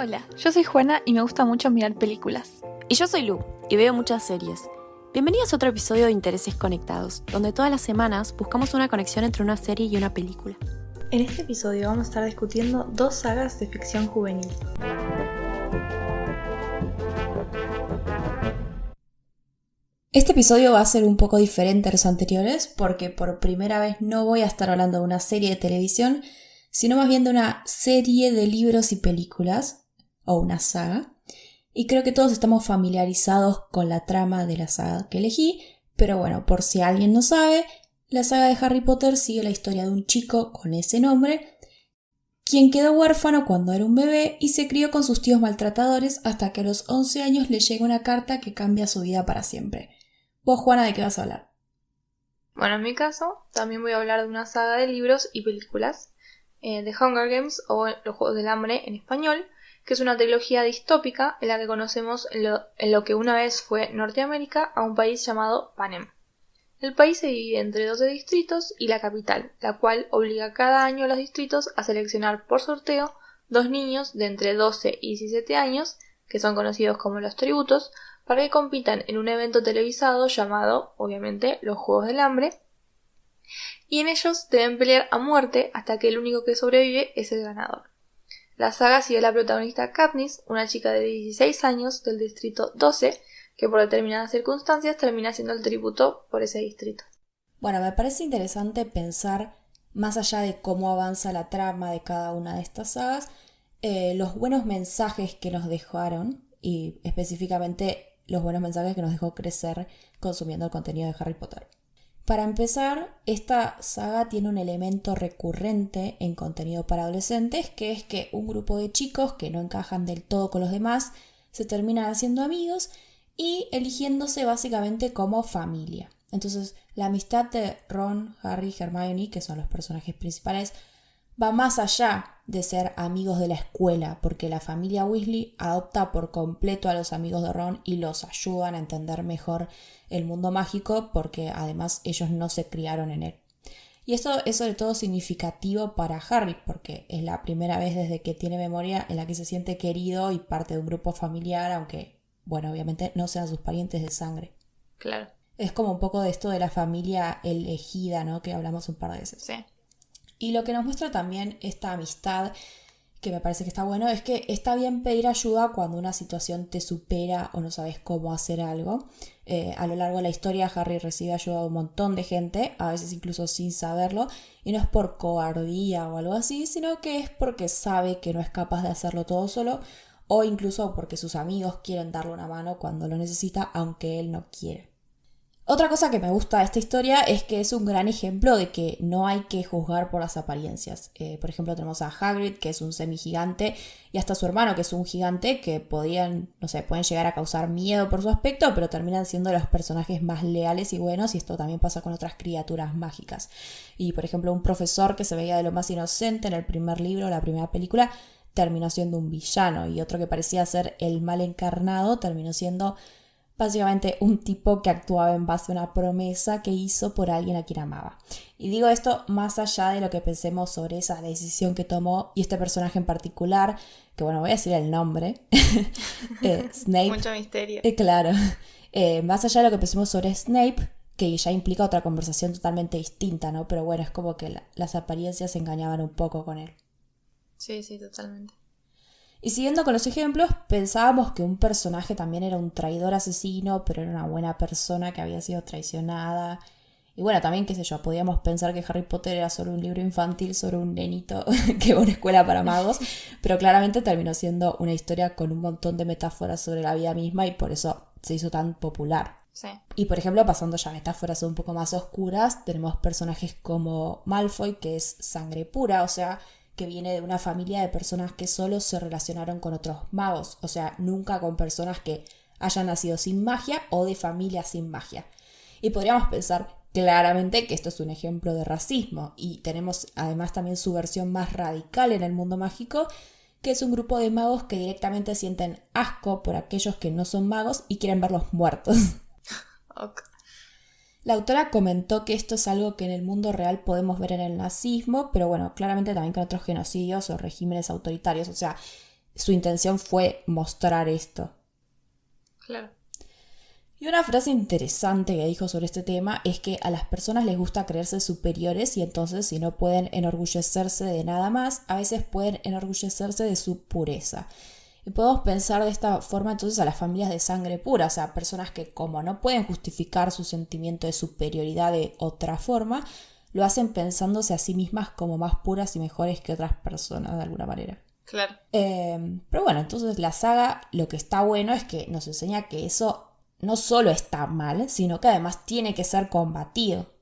Hola, yo soy Juana y me gusta mucho mirar películas. Y yo soy Lu, y veo muchas series. Bienvenidos a otro episodio de Intereses Conectados, donde todas las semanas buscamos una conexión entre una serie y una película. En este episodio vamos a estar discutiendo dos sagas de ficción juvenil. Este episodio va a ser un poco diferente a los anteriores porque por primera vez no voy a estar hablando de una serie de televisión, sino más bien de una serie de libros y películas, o una saga. Y creo que todos estamos familiarizados con la trama de la saga que elegí, pero bueno, por si alguien no sabe, la saga de Harry Potter sigue la historia de un chico con ese nombre, quien quedó huérfano cuando era un bebé y se crió con sus tíos maltratadores hasta que a los 11 años le llega una carta que cambia su vida para siempre. Vos, Juana, ¿de qué vas a hablar? Bueno, en mi caso, también voy a hablar de una saga de libros y películas, The Hunger Games o Los Juegos del Hambre en español, que es una trilogía distópica en la que conocemos en lo que una vez fue Norteamérica a un país llamado Panem. El país se divide entre 12 distritos y la capital, la cual obliga cada año a los distritos a seleccionar por sorteo dos niños de entre 12 y 17 años, que son conocidos como los tributos, para que compitan en un evento televisado llamado, obviamente, Los Juegos del Hambre, y en ellos deben pelear a muerte hasta que el único que sobrevive es el ganador. La saga sigue a la protagonista Katniss, una chica de 16 años del distrito 12, que por determinadas circunstancias termina siendo el tributo por ese distrito. Bueno, me parece interesante pensar, más allá de cómo avanza la trama de cada una de estas sagas, los buenos mensajes que nos dejaron, y específicamente los buenos mensajes que nos dejó crecer consumiendo el contenido de Harry Potter. Para empezar, esta saga tiene un elemento recurrente en contenido para adolescentes, que es que un grupo de chicos que no encajan del todo con los demás se terminan haciendo amigos y eligiéndose básicamente como familia. Entonces, la amistad de Ron, Harry y Hermione, que son los personajes principales, va más allá de ser amigos de la escuela, porque la familia Weasley adopta por completo a los amigos de Ron y los ayudan a entender mejor el mundo mágico, porque además ellos no se criaron en él. Y esto es sobre todo significativo para Harry, porque es la primera vez desde que tiene memoria en la que se siente querido y parte de un grupo familiar, aunque, bueno, obviamente no sean sus parientes de sangre. Claro. Es como un poco de esto de la familia elegida, ¿no? Que hablamos un par de veces. Sí. Y lo que nos muestra también esta amistad, que me parece que está bueno, es que está bien pedir ayuda cuando una situación te supera o no sabes cómo hacer algo. A lo largo de la historia, Harry recibe ayuda de un montón de gente, a veces incluso sin saberlo, y no es por cobardía o algo así, sino que es porque sabe que no es capaz de hacerlo todo solo, o incluso porque sus amigos quieren darle una mano cuando lo necesita, aunque él no quiere. Otra cosa que me gusta de esta historia es que es un gran ejemplo de que no hay que juzgar por las apariencias. Por ejemplo, tenemos a Hagrid, que es un semigigante, y hasta su hermano, que es un gigante, que pueden llegar a causar miedo por su aspecto, pero terminan siendo los personajes más leales y buenos, y esto también pasa con otras criaturas mágicas. Y, por ejemplo, un profesor que se veía de lo más inocente en el primer libro, la primera película, terminó siendo un villano, y otro que parecía ser el mal encarnado terminó siendo básicamente un tipo que actuaba en base a una promesa que hizo por alguien a quien amaba. Y digo esto más allá de lo que pensemos sobre esa decisión que tomó y este personaje en particular, que bueno, voy a decir el nombre, Snape. Mucho misterio. Claro. Más allá de lo que pensemos sobre Snape, que ya implica otra conversación totalmente distinta, ¿no? Pero bueno, es como que las apariencias se engañaban un poco con él. Sí, totalmente. Y siguiendo con los ejemplos, pensábamos que un personaje también era un traidor asesino, pero era una buena persona que había sido traicionada. Y bueno, también, qué sé yo, podíamos pensar que Harry Potter era solo un libro infantil sobre un nenito que va a una escuela para magos, pero claramente terminó siendo una historia con un montón de metáforas sobre la vida misma y por eso se hizo tan popular. Sí. Y por ejemplo, pasando ya a metáforas un poco más oscuras, tenemos personajes como Malfoy, que es sangre pura, o sea, que viene de una familia de personas que solo se relacionaron con otros magos, o sea, nunca con personas que hayan nacido sin magia o de familias sin magia. Y podríamos pensar claramente que esto es un ejemplo de racismo, y tenemos además también su versión más radical en el mundo mágico, que es un grupo de magos que directamente sienten asco por aquellos que no son magos y quieren verlos muertos. Okay. La autora comentó que esto es algo que en el mundo real podemos ver en el nazismo, pero bueno, claramente también con otros genocidios o regímenes autoritarios. O sea, su intención fue mostrar esto. Claro. Y una frase interesante que dijo sobre este tema es que a las personas les gusta creerse superiores y entonces si no pueden enorgullecerse de nada más, a veces pueden enorgullecerse de su pureza. Y podemos pensar de esta forma entonces a las familias de sangre pura, o sea, personas que como no pueden justificar su sentimiento de superioridad de otra forma, lo hacen pensándose a sí mismas como más puras y mejores que otras personas de alguna manera. Claro. Pero bueno, entonces la saga lo que está bueno es que nos enseña que eso no solo está mal, sino que además tiene que ser combatido.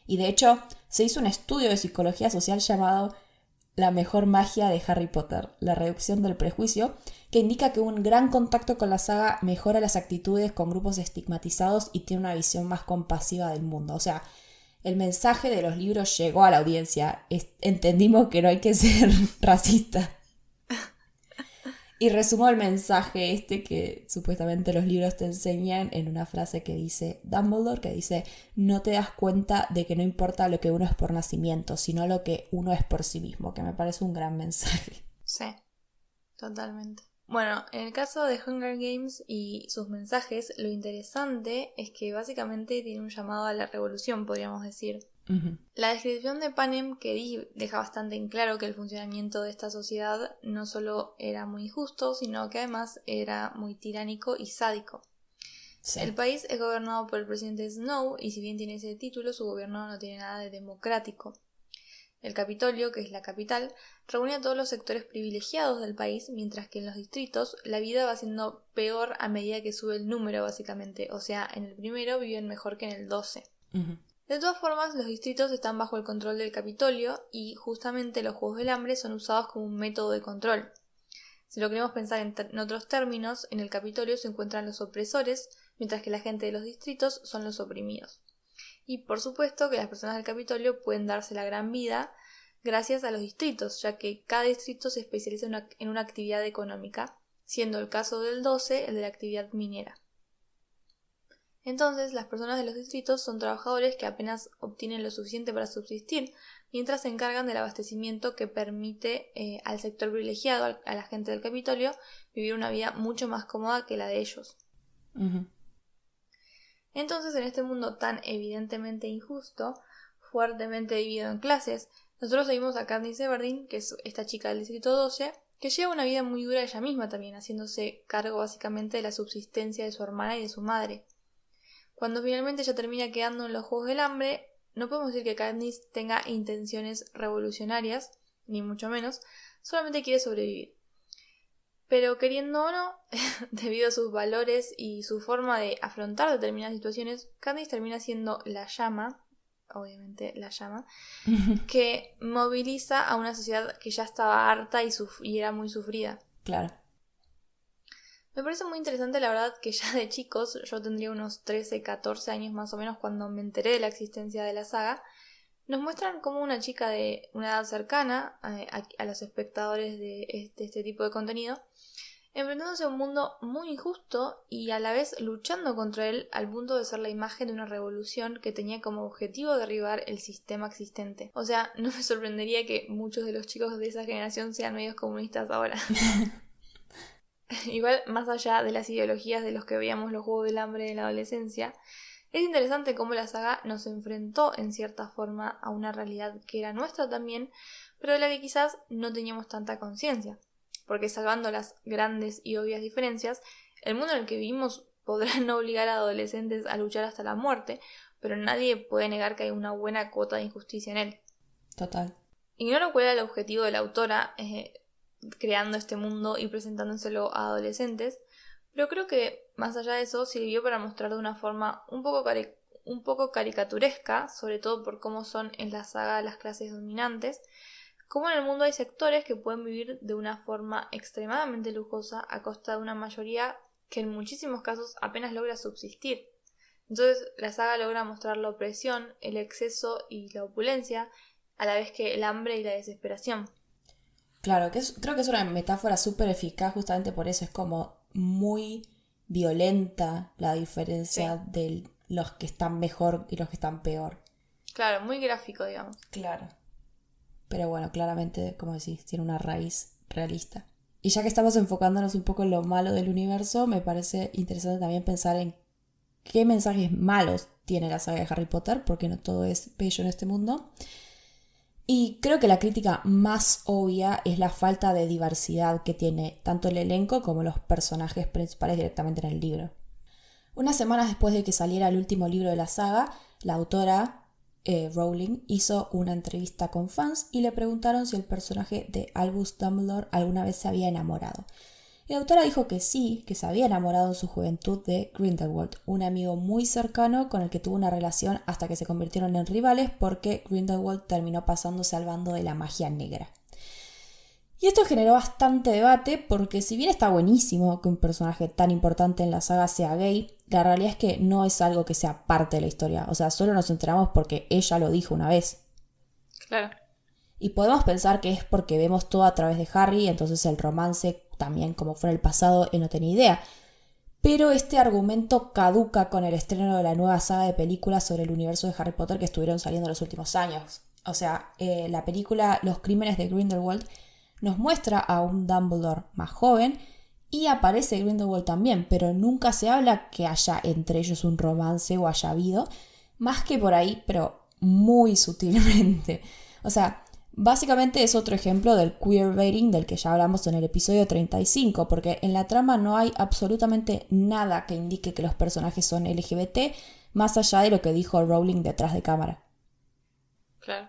Y de hecho, se hizo un estudio de psicología social llamado La mejor magia de Harry Potter, la reducción del prejuicio, que indica que un gran contacto con la saga mejora las actitudes con grupos estigmatizados y tiene una visión más compasiva del mundo. O sea, el mensaje de los libros llegó a la audiencia. Entendimos que no hay que ser racista. Y resumo el mensaje que supuestamente los libros te enseñan en una frase que dice Dumbledore, que dice: no te das cuenta de que no importa lo que uno es por nacimiento, sino lo que uno es por sí mismo, que me parece un gran mensaje. Sí, totalmente. Bueno, en el caso de Hunger Games y sus mensajes, lo interesante es que básicamente tiene un llamado a la revolución, podríamos decir. Uh-huh. La descripción de Panem que di deja bastante en claro que el funcionamiento de esta sociedad no solo era muy injusto, sino que además era muy tiránico y sádico. Sí. El país es gobernado por el presidente Snow y si bien tiene ese título, su gobierno no tiene nada de democrático. El Capitolio, que es la capital, reúne a todos los sectores privilegiados del país, mientras que en los distritos la vida va siendo peor a medida que sube el número, básicamente. O sea, en el primero viven mejor que en el 12. Uh-huh. De todas formas, los distritos están bajo el control del Capitolio y justamente los Juegos del Hambre son usados como un método de control. Si lo queremos pensar en otros términos, en el Capitolio se encuentran los opresores, mientras que la gente de los distritos son los oprimidos. Y por supuesto que las personas del Capitolio pueden darse la gran vida gracias a los distritos, ya que cada distrito se especializa en una actividad económica, siendo el caso del 12 el de la actividad minera. Entonces, las personas de los distritos son trabajadores que apenas obtienen lo suficiente para subsistir, mientras se encargan del abastecimiento que permite al sector privilegiado, a la gente del Capitolio, vivir una vida mucho más cómoda que la de ellos. Uh-huh. Entonces, en este mundo tan evidentemente injusto, fuertemente dividido en clases, nosotros seguimos a Katniss Everdeen, que es esta chica del distrito 12, que lleva una vida muy dura ella misma también, haciéndose cargo básicamente de la subsistencia de su hermana y de su madre. Cuando finalmente ella termina quedando en los Juegos del Hambre, no podemos decir que Katniss tenga intenciones revolucionarias, ni mucho menos, solamente quiere sobrevivir. Pero queriendo o no, debido a sus valores y su forma de afrontar determinadas situaciones, Katniss termina siendo la llama, obviamente la llama, que moviliza a una sociedad que ya estaba harta y era muy sufrida. Claro. Me parece muy interesante, la verdad, que ya de chicos, yo tendría unos 13, 14 años más o menos cuando me enteré de la existencia de la saga, nos muestran cómo una chica de una edad cercana a los espectadores de este tipo de contenido, enfrentándose a un mundo muy injusto y a la vez luchando contra él al punto de ser la imagen de una revolución que tenía como objetivo derribar el sistema existente. O sea, no me sorprendería que muchos de los chicos de esa generación sean medios comunistas ahora. Igual, más allá de las ideologías de los que veíamos los Juegos del Hambre en la adolescencia, es interesante cómo la saga nos enfrentó en cierta forma a una realidad que era nuestra también, pero de la que quizás no teníamos tanta conciencia. Porque salvando las grandes y obvias diferencias, el mundo en el que vivimos podrá no obligar a adolescentes a luchar hasta la muerte, pero nadie puede negar que hay una buena cuota de injusticia en él. Total. Ignoro cuál era el objetivo de la autora creando este mundo y presentándoselo a adolescentes, pero creo que, más allá de eso, sirvió para mostrar de una forma un poco caricaturesca, sobre todo por cómo son en la saga las clases dominantes, cómo en el mundo hay sectores que pueden vivir de una forma extremadamente lujosa a costa de una mayoría que en muchísimos casos apenas logra subsistir. Entonces la saga logra mostrar la opresión, el exceso y la opulencia, a la vez que el hambre y la desesperación. Claro, creo que es una metáfora súper eficaz justamente por eso. Es como muy violenta la diferencia de los que están mejor y los que están peor. Claro, muy gráfico, digamos. Claro. Pero bueno, claramente, como decís, tiene una raíz realista. Y ya que estamos enfocándonos un poco en lo malo del universo, me parece interesante también pensar en qué mensajes malos tiene la saga de Harry Potter, porque no todo es bello en este mundo. Y creo que la crítica más obvia es la falta de diversidad que tiene tanto el elenco como los personajes principales directamente en el libro. Unas semanas después de que saliera el último libro de la saga, la autora Rowling hizo una entrevista con fans y le preguntaron si el personaje de Albus Dumbledore alguna vez se había enamorado. Y la autora dijo que sí, que se había enamorado en su juventud de Grindelwald, un amigo muy cercano con el que tuvo una relación hasta que se convirtieron en rivales porque Grindelwald terminó pasándose al bando de la magia negra. Y esto generó bastante debate porque si bien está buenísimo que un personaje tan importante en la saga sea gay, la realidad es que no es algo que sea parte de la historia. O sea, solo nos enteramos porque ella lo dijo una vez. Claro. Y podemos pensar que es porque vemos todo a través de Harry, entonces el romance también, como fue en el pasado, él no tenía idea. Pero este argumento caduca con el estreno de la nueva saga de películas sobre el universo de Harry Potter que estuvieron saliendo en los últimos años. O sea, la película Los Crímenes de Grindelwald nos muestra a un Dumbledore más joven y aparece Grindelwald también, pero nunca se habla que haya entre ellos un romance o haya habido, más que por ahí, pero muy sutilmente. O sea, básicamente es otro ejemplo del queerbaiting del que ya hablamos en el episodio 35, porque en la trama no hay absolutamente nada que indique que los personajes son LGBT, más allá de lo que dijo Rowling detrás de cámara. Claro.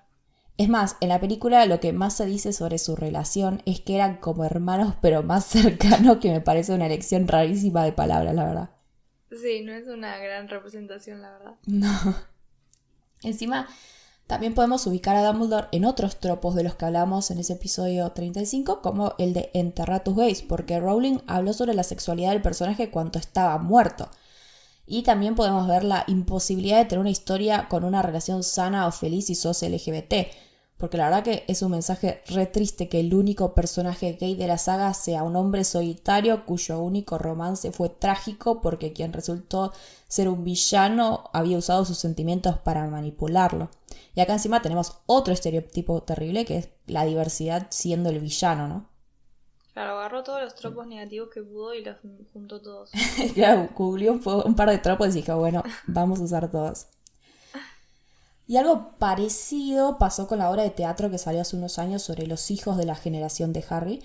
Es más, en la película lo que más se dice sobre su relación es que eran como hermanos pero más cercanos, que me parece una elección rarísima de palabras, la verdad. Sí, no es una gran representación, la verdad. No. Encima, también podemos ubicar a Dumbledore en otros tropos de los que hablamos en ese episodio 35, como el de enterrar tus gays, porque Rowling habló sobre la sexualidad del personaje cuando estaba muerto. Y también podemos ver la imposibilidad de tener una historia con una relación sana o feliz si sos LGBT. Porque la verdad que es un mensaje re triste que el único personaje gay de la saga sea un hombre solitario cuyo único romance fue trágico porque quien resultó ser un villano había usado sus sentimientos para manipularlo. Y acá encima tenemos otro estereotipo terrible que es la diversidad siendo el villano, ¿no? Claro, agarró todos los tropos negativos que pudo y los juntó todos. Claro, googleó un par de tropos y dije, bueno, vamos a usar todos. Y algo parecido pasó con la obra de teatro que salió hace unos años sobre los hijos de la generación de Harry.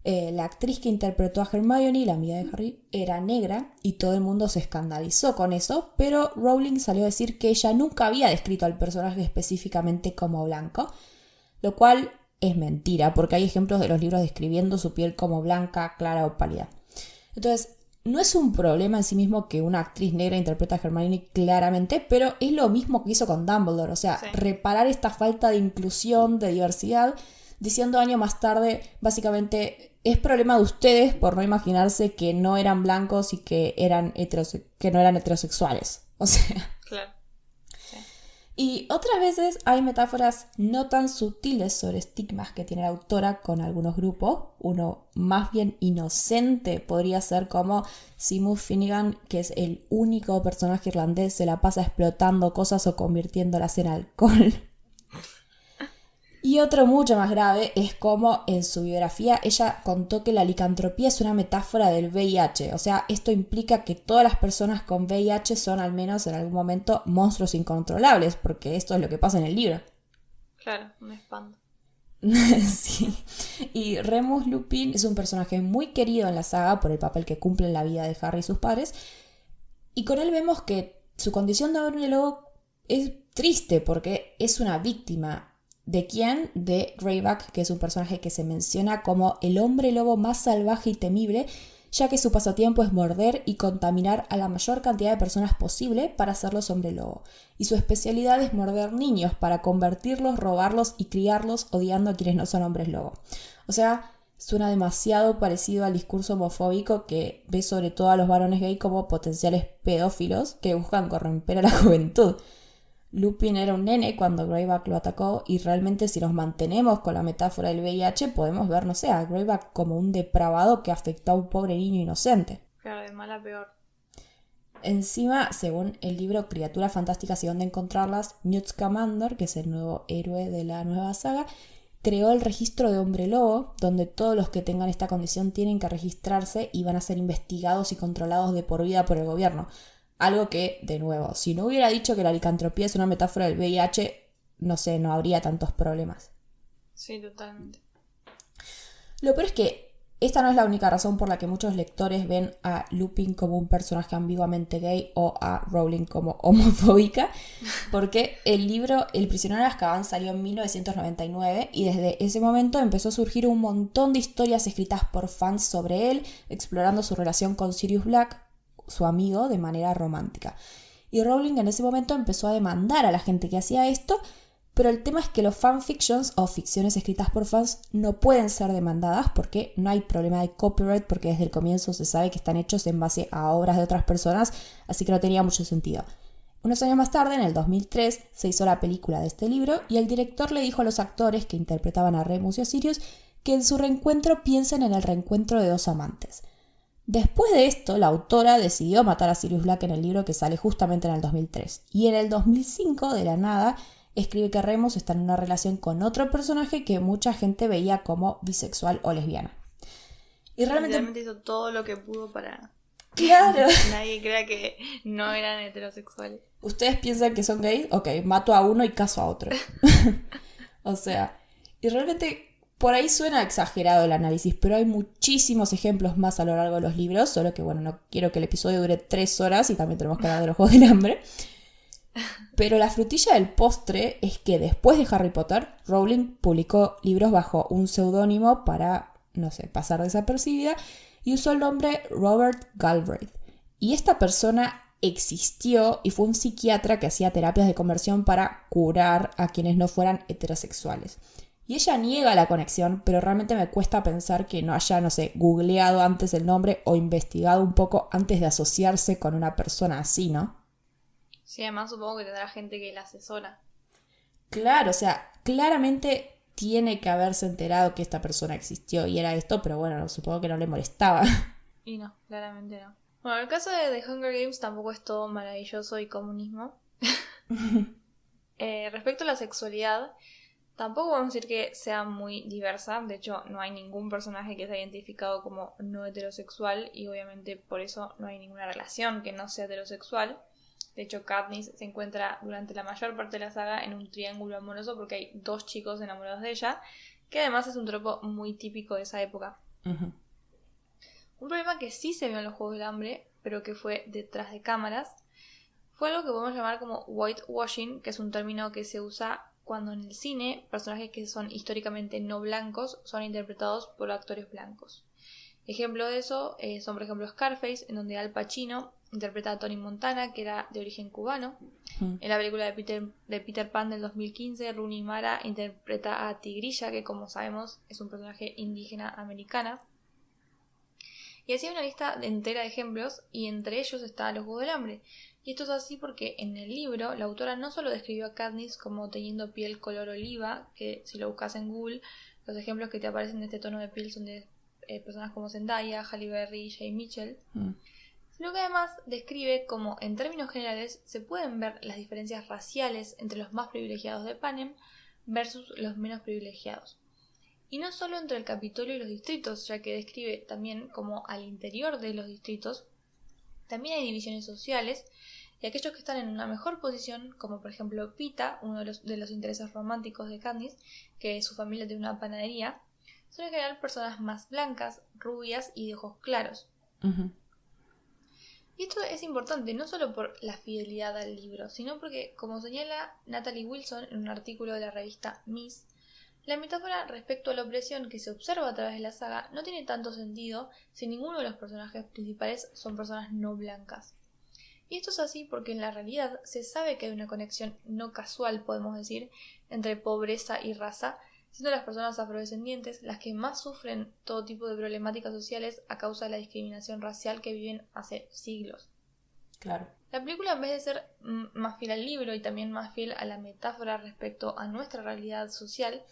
La actriz que interpretó a Hermione, la amiga de Harry, era negra y todo el mundo se escandalizó con eso, pero Rowling salió a decir que ella nunca había descrito al personaje específicamente como blanco, lo cual es mentira, porque hay ejemplos de los libros describiendo su piel como blanca, clara o pálida. Entonces, no es un problema en sí mismo que una actriz negra interprete a Hermione claramente, pero es lo mismo que hizo con Dumbledore, o sea, sí, reparar esta falta de inclusión, de diversidad, diciendo años más tarde, básicamente, es problema de ustedes por no imaginarse que no eran blancos y que no eran heterosexuales. O sea... Claro. Y otras veces hay metáforas no tan sutiles sobre estigmas que tiene la autora con algunos grupos. Uno más bien inocente podría ser como Seamus Finnegan, que es el único personaje irlandés, se la pasa explotando cosas o convirtiéndolas en alcohol. Y otro mucho más grave es como en su biografía ella contó que la licantropía es una metáfora del VIH. O sea, esto implica que todas las personas con VIH son al menos en algún momento monstruos incontrolables, porque esto es lo que pasa en el libro. Claro, me espanto. Sí. Y Remus Lupin es un personaje muy querido en la saga por el papel que cumple en la vida de Harry y sus padres. Y con él vemos que su condición de hombre lobo es triste porque es una víctima. ¿De quién? De Greyback, que es un personaje que se menciona como el hombre lobo más salvaje y temible, ya que su pasatiempo es morder y contaminar a la mayor cantidad de personas posible para hacerlos hombre lobo. Y su especialidad es morder niños para convertirlos, robarlos y criarlos odiando a quienes no son hombres lobo. O sea, suena demasiado parecido al discurso homofóbico que ve sobre todo a los varones gay como potenciales pedófilos que buscan corromper a la juventud. Lupin era un nene cuando Greyback lo atacó y realmente si nos mantenemos con la metáfora del VIH podemos ver, no sé, a Greyback como un depravado que afectó a un pobre niño inocente. Claro, de mal a peor. Encima, según el libro Criaturas Fantásticas y dónde encontrarlas, Newt Scamander, que es el nuevo héroe de la nueva saga, creó el registro de hombre lobo, donde todos los que tengan esta condición tienen que registrarse y van a ser investigados y controlados de por vida por el gobierno. Algo que, de nuevo, si no hubiera dicho que la licantropía es una metáfora del VIH, no sé, no habría tantos problemas. Sí, totalmente. Lo peor es que esta no es la única razón por la que muchos lectores ven a Lupin como un personaje ambiguamente gay o a Rowling como homofóbica, porque el libro El prisionero de Azkaban salió en 1999 y desde ese momento empezó a surgir un montón de historias escritas por fans sobre él, explorando su relación con Sirius Black, su amigo, de manera romántica. Y Rowling en ese momento empezó a demandar a la gente que hacía esto, pero el tema es que los fanfictions o ficciones escritas por fans no pueden ser demandadas porque no hay problema de copyright, porque desde el comienzo se sabe que están hechos en base a obras de otras personas, así que no tenía mucho sentido. Unos años más tarde, en el 2003, se hizo la película de este libro y el director le dijo a los actores que interpretaban a Remus y a Sirius que en su reencuentro piensen en el reencuentro de dos amantes. Después de esto, la autora decidió matar a Sirius Black en el libro que sale justamente en el 2003. Y en el 2005, de la nada, escribe que Remus está en una relación con otro personaje que mucha gente veía como bisexual o lesbiana. Y realmente hizo todo lo que pudo para ¡claro! que nadie crea que no eran heterosexuales. ¿Ustedes piensan que son gays? Ok, mato a uno y caso a otro. O sea, y realmente por ahí suena exagerado el análisis, pero hay muchísimos ejemplos más a lo largo de los libros, solo que bueno, no quiero que el episodio dure 3 horas y también tenemos que hablar de los Juegos del Hambre. Pero la frutilla del postre es que después de Harry Potter, Rowling publicó libros bajo un seudónimo para, no sé, pasar desapercibida y usó el nombre Robert Galbraith. Y esta persona existió y fue un psiquiatra que hacía terapias de conversión para curar a quienes no fueran heterosexuales. Y ella niega la conexión, pero realmente me cuesta pensar que no haya, no sé, googleado antes el nombre o investigado un poco antes de asociarse con una persona así, ¿no? Sí, además supongo que tendrá gente que la asesora. Claro, o sea, claramente tiene que haberse enterado que esta persona existió y era esto, pero bueno, supongo que no le molestaba. Y no, claramente no. Bueno, el caso de The Hunger Games tampoco es todo maravilloso y comunismo. Respecto a la sexualidad, tampoco vamos a decir que sea muy diversa. De hecho, no hay ningún personaje que sea identificado como no heterosexual y obviamente por eso no hay ninguna relación que no sea heterosexual. De hecho, Katniss se encuentra durante la mayor parte de la saga en un triángulo amoroso porque hay 2 chicos enamorados de ella, que además es un tropo muy típico de esa época. Uh-huh. Un problema que sí se vio en los Juegos del Hambre, pero que fue detrás de cámaras, fue algo que podemos llamar como whitewashing, que es un término que se usa cuando en el cine personajes que son históricamente no blancos son interpretados por actores blancos. Ejemplo de eso son por ejemplo Scarface, en donde Al Pacino interpreta a Tony Montana, que era de origen cubano. En la película de Peter Pan del 2015, Rooney Mara interpreta a Tigrilla, que como sabemos es un personaje indígena americana. Y así hay una lista entera de ejemplos, y entre ellos está Los Juegos del Hambre. Y esto es así porque en el libro la autora no solo describió a Katniss como teniendo piel color oliva, que si lo buscas en Google, los ejemplos que te aparecen de este tono de piel son de personas como Zendaya, Halle Berry y Jay Mitchell, sino que además describe cómo en términos generales se pueden ver las diferencias raciales entre los más privilegiados de Panem versus los menos privilegiados. Y no solo entre el Capitolio y los distritos, ya que describe también cómo al interior de los distritos también hay divisiones sociales, y aquellos que están en una mejor posición, como por ejemplo Pita, uno de los intereses románticos de Katniss, que su familia tiene una panadería, son en general personas más blancas, rubias y de ojos claros. Uh-huh. Y esto es importante no solo por la fidelidad al libro, sino porque, como señala Natalie Wilson en un artículo de la revista Ms., la metáfora respecto a la opresión que se observa a través de la saga no tiene tanto sentido si ninguno de los personajes principales son personas no blancas. Y esto es así porque en la realidad se sabe que hay una conexión no casual, podemos decir, entre pobreza y raza, siendo las personas afrodescendientes las que más sufren todo tipo de problemáticas sociales a causa de la discriminación racial que viven hace siglos. Claro. La película, en vez de ser más fiel al libro y también más fiel a la metáfora respecto a nuestra realidad social,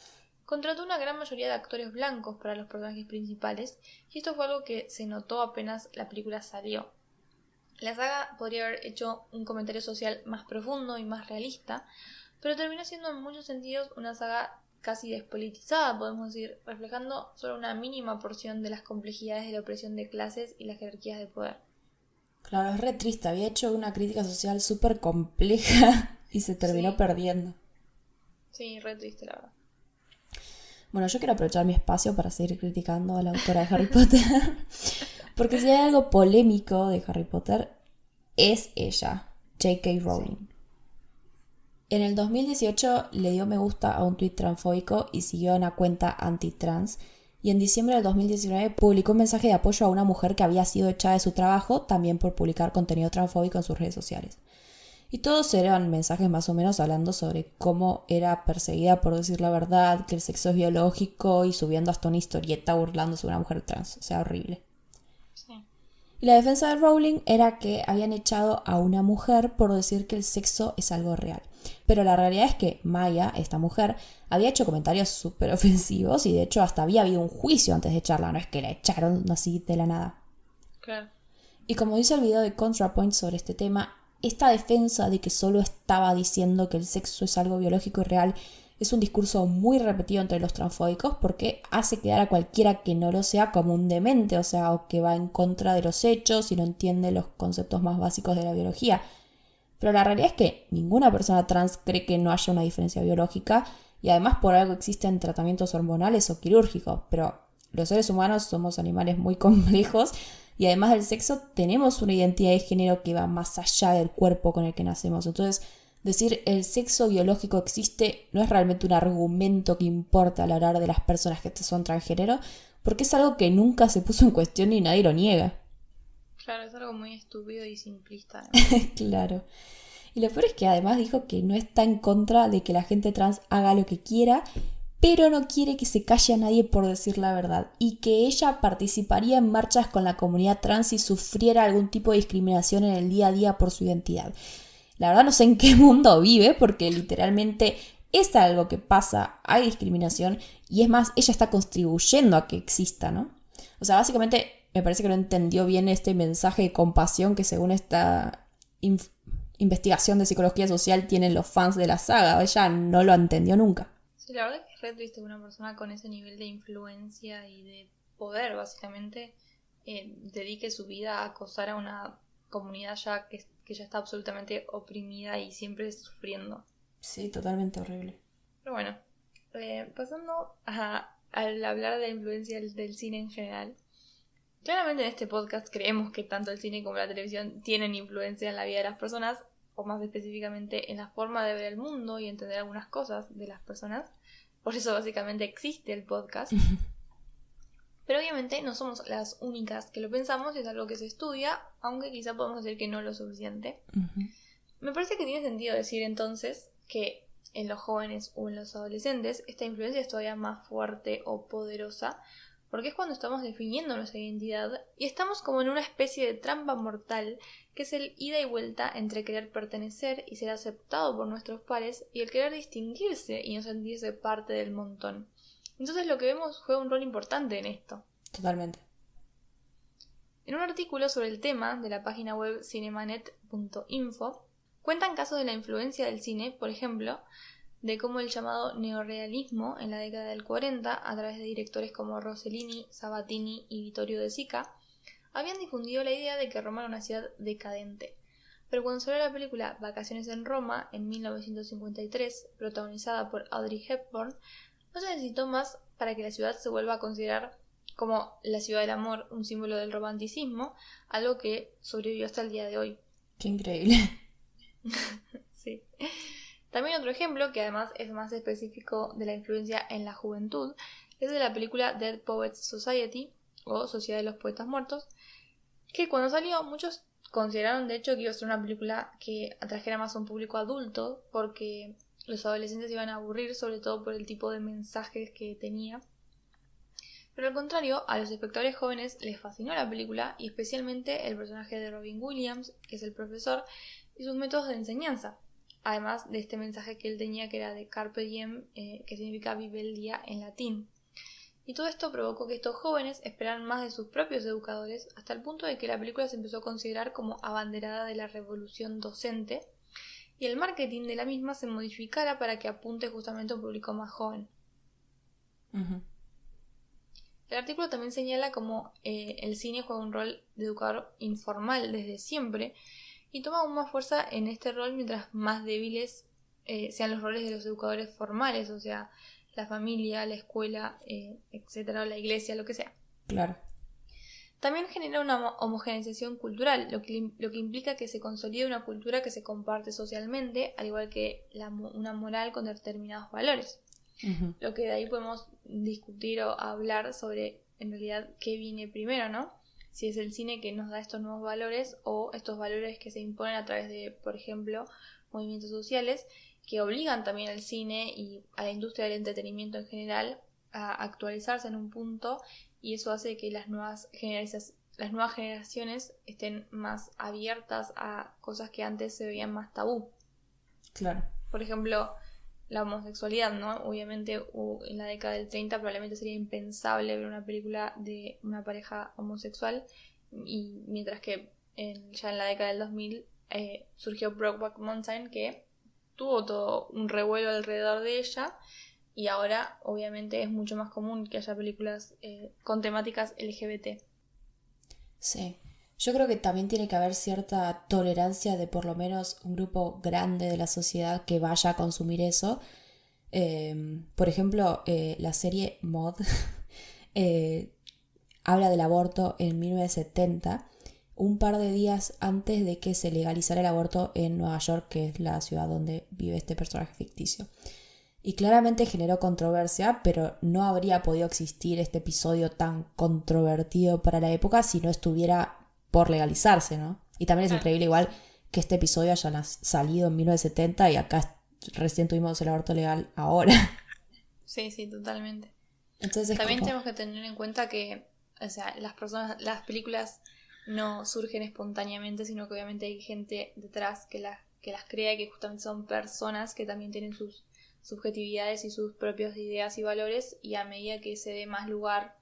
contrató una gran mayoría de actores blancos para los personajes principales, y esto fue algo que se notó apenas la película salió. La saga podría haber hecho un comentario social más profundo y más realista, pero terminó siendo en muchos sentidos una saga casi despolitizada, podemos decir, reflejando solo una mínima porción de las complejidades de la opresión de clases y las jerarquías de poder. Claro, es re triste. Había hecho una crítica social súper compleja y se terminó perdiendo. Sí, re triste, la verdad. Bueno, yo quiero aprovechar mi espacio para seguir criticando a la autora de Harry Potter. Porque si hay algo polémico de Harry Potter, es ella, J.K. Rowling. Sí. En el 2018 le dio me gusta a un tuit transfóbico y siguió una cuenta anti-trans. Y en diciembre del 2019 publicó un mensaje de apoyo a una mujer que había sido echada de su trabajo, también por publicar contenido transfóbico en sus redes sociales. Y todos eran mensajes más o menos hablando sobre cómo era perseguida por decir la verdad, que el sexo es biológico y subiendo hasta una historieta burlándose de una mujer trans. O sea, horrible. Sí. Y la defensa de Rowling era que habían echado a una mujer por decir que el sexo es algo real. Pero la realidad es que Maya, esta mujer, había hecho comentarios súper ofensivos y de hecho hasta había habido un juicio antes de echarla, no es que la echaron así de la nada. Claro. Y como dice el video de ContraPoint sobre este tema, esta defensa de que solo estaba diciendo que el sexo es algo biológico y real es un discurso muy repetido entre los transfóbicos porque hace quedar a cualquiera que no lo sea como un demente, o sea, o que va en contra de los hechos y no entiende los conceptos más básicos de la biología. Pero la realidad es que ninguna persona trans cree que no haya una diferencia biológica y además por algo existen tratamientos hormonales o quirúrgicos, pero los seres humanos somos animales muy complejos y además del sexo tenemos una identidad de género que va más allá del cuerpo con el que nacemos. Entonces, decir el sexo biológico existe no es realmente un argumento que importa a la hora de las personas que son transgénero, porque es algo que nunca se puso en cuestión y nadie lo niega. Claro, es algo muy estúpido y simplista. Claro. Y lo peor es que además dijo que no está en contra de que la gente trans haga lo que quiera, pero no quiere que se calle a nadie por decir la verdad, y que ella participaría en marchas con la comunidad trans si sufriera algún tipo de discriminación en el día a día por su identidad. La verdad no sé en qué mundo vive, porque literalmente es algo que pasa, hay discriminación, y es más, ella está contribuyendo a que exista, ¿no? O sea, básicamente me parece que no entendió bien este mensaje de compasión que según esta investigación de psicología social tienen los fans de la saga. Ella no lo entendió nunca. Sí, la verdad es que es re triste que una persona con ese nivel de influencia y de poder, básicamente, dedique su vida a acosar a una comunidad ya que ya está absolutamente oprimida y siempre sufriendo. Sí, totalmente horrible. Pero bueno, pasando al hablar de la influencia del cine en general. Claramente en este podcast creemos que tanto el cine como la televisión tienen influencia en la vida de las personas, o más específicamente en la forma de ver el mundo y entender algunas cosas de las personas. Por eso básicamente existe el podcast. Pero obviamente no somos las únicas que lo pensamos, es algo que se estudia, aunque quizá podemos decir que no lo suficiente. Uh-huh. Me parece que tiene sentido decir entonces que en los jóvenes o en los adolescentes esta influencia es todavía más fuerte o poderosa, porque es cuando estamos definiendo nuestra identidad y estamos como en una especie de trampa mortal que es el ida y vuelta entre querer pertenecer y ser aceptado por nuestros pares y el querer distinguirse y no sentirse parte del montón. Entonces lo que vemos juega un rol importante en esto. Totalmente. En un artículo sobre el tema de la página web cinemanet.info cuentan casos de la influencia del cine, por ejemplo, de cómo el llamado neorrealismo en la década del 40, a través de directores como Rossellini, Sabatini y Vittorio De Sica, habían difundido la idea de que Roma era una ciudad decadente. Pero cuando salió la película Vacaciones en Roma, en 1953, protagonizada por Audrey Hepburn, no se necesitó más para que la ciudad se vuelva a considerar como la ciudad del amor, un símbolo del romanticismo, algo que sobrevivió hasta el día de hoy. Qué increíble. Sí. También otro ejemplo, que además es más específico de la influencia en la juventud, es de la película Dead Poets Society, o Sociedad de los Poetas Muertos, que cuando salió muchos consideraron de hecho que iba a ser una película que atrajera más a un público adulto, porque los adolescentes iban a aburrir, sobre todo por el tipo de mensajes que tenía. Pero al contrario, a los espectadores jóvenes les fascinó la película, y especialmente el personaje de Robin Williams, que es el profesor, y sus métodos de enseñanza. Además de este mensaje que él tenía, que era de Carpe Diem, que significa vive el día en latín. Y todo esto provocó que estos jóvenes esperaran más de sus propios educadores, hasta el punto de que la película se empezó a considerar como abanderada de la revolución docente, y el marketing de la misma se modificara para que apunte justamente a un público más joven. Ujú. El artículo también señala cómo el cine juega un rol de educador informal desde siempre y toma aún más fuerza en este rol mientras más débiles sean los roles de los educadores formales, o sea, la familia, la escuela, etcétera, la iglesia, lo que sea. Claro. También genera una homogeneización cultural, lo que implica que se consolide una cultura que se comparte socialmente, al igual que una moral con determinados valores. Ujú. Lo que de ahí podemos discutir o hablar sobre, en realidad, qué viene primero, ¿no? Si es el cine que nos da estos nuevos valores o estos valores que se imponen a través de, por ejemplo, movimientos sociales que obligan también al cine y a la industria del entretenimiento en general a actualizarse en un punto, y eso hace que las nuevas generaciones estén más abiertas a cosas que antes se veían más tabú. Claro. Por ejemplo, la homosexualidad, ¿no? Obviamente en la década del 30 probablemente sería impensable ver una película de una pareja homosexual, y mientras que ya en la década del 2000 surgió Brokeback Mountain, que tuvo todo un revuelo alrededor de ella, y ahora obviamente es mucho más común que haya películas con temáticas LGBT. Sí. Yo creo que también tiene que haber cierta tolerancia de por lo menos un grupo grande de la sociedad que vaya a consumir eso. Por ejemplo, la serie Mod habla del aborto en 1970, un par de días antes de que se legalizara el aborto en Nueva York, que es la ciudad donde vive este personaje ficticio. Y claramente generó controversia, pero no habría podido existir este episodio tan controvertido para la época si no estuviera por legalizarse, ¿no? Y también es increíble igual que este episodio haya salido en 1970 y acá recién tuvimos el aborto legal ahora. Sí, sí, totalmente. Entonces también tenemos que tener en cuenta que, o sea, las películas no surgen espontáneamente, sino que obviamente hay gente detrás que las crea, y que justamente son personas que también tienen sus subjetividades y sus propias ideas y valores, y a medida que se dé más lugar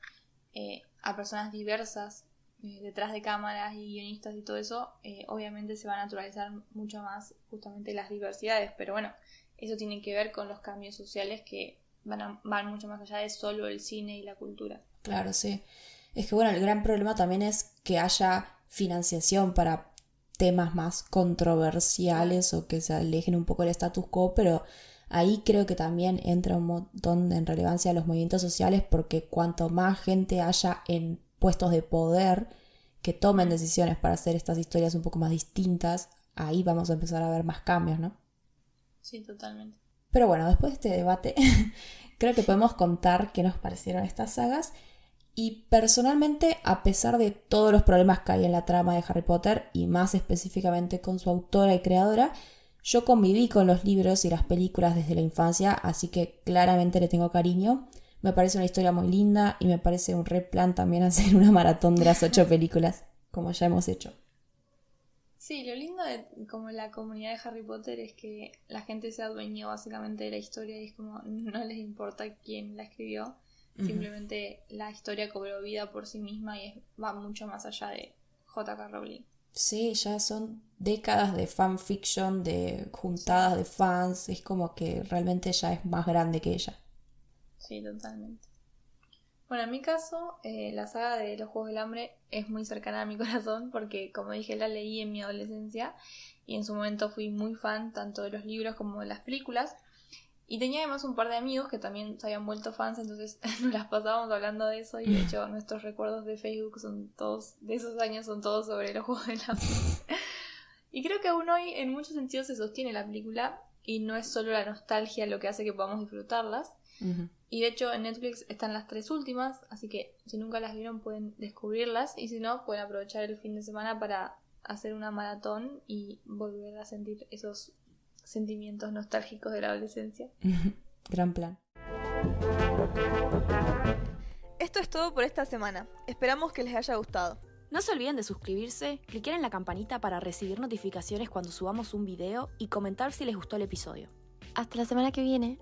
a personas diversas detrás de cámaras y guionistas y todo eso, obviamente se va a naturalizar mucho más justamente las diversidades, pero bueno, eso tiene que ver con los cambios sociales que van mucho más allá de solo el cine y la cultura. Claro, sí. Es que bueno, el gran problema también es que haya financiación para temas más controversiales o que se alejen un poco del status quo, pero ahí creo que también entra un montón en relevancia los movimientos sociales, porque cuanto más gente haya en puestos de poder que tomen decisiones para hacer estas historias un poco más distintas, ahí vamos a empezar a ver más cambios, ¿no? Sí, totalmente. Pero bueno, después de este debate, creo que podemos contar qué nos parecieron estas sagas. Y personalmente, a pesar de todos los problemas que hay en la trama de Harry Potter, y más específicamente con su autora y creadora, yo conviví con los libros y las películas desde la infancia, así que claramente le tengo cariño. Me parece una historia muy linda y me parece un re plan también hacer una maratón de las 8 películas, como ya hemos hecho. Sí, lo lindo de como la comunidad de Harry Potter es que la gente se adueñó básicamente de la historia, y es como no les importa quién la escribió, simplemente la historia cobró vida por sí misma y va mucho más allá de J.K. Rowling. Sí, ya son décadas de fanfiction, de juntadas de fans, es como que realmente ya es más grande que ella. Sí, totalmente. Bueno, en mi caso, la saga de los Juegos del Hambre es muy cercana a mi corazón porque, como dije, la leí en mi adolescencia y en su momento fui muy fan tanto de los libros como de las películas. Y tenía además un par de amigos que también se habían vuelto fans, entonces nos las pasábamos hablando de eso, y de hecho nuestros recuerdos de Facebook son todos, de esos años, son todos sobre los Juegos del Hambre. Y creo que aún hoy en muchos sentidos se sostiene la película y no es solo la nostalgia lo que hace que podamos disfrutarlas. Uh-huh. Y de hecho en Netflix están las 3 últimas, así que si nunca las vieron pueden descubrirlas, y si no pueden aprovechar el fin de semana para hacer una maratón y volver a sentir esos sentimientos nostálgicos de la adolescencia. Gran plan. Esto es todo por esta semana. Esperamos que les haya gustado. No se olviden de suscribirse, clicar en la campanita para recibir notificaciones cuando subamos un video y comentar si les gustó el episodio. Hasta la semana que viene.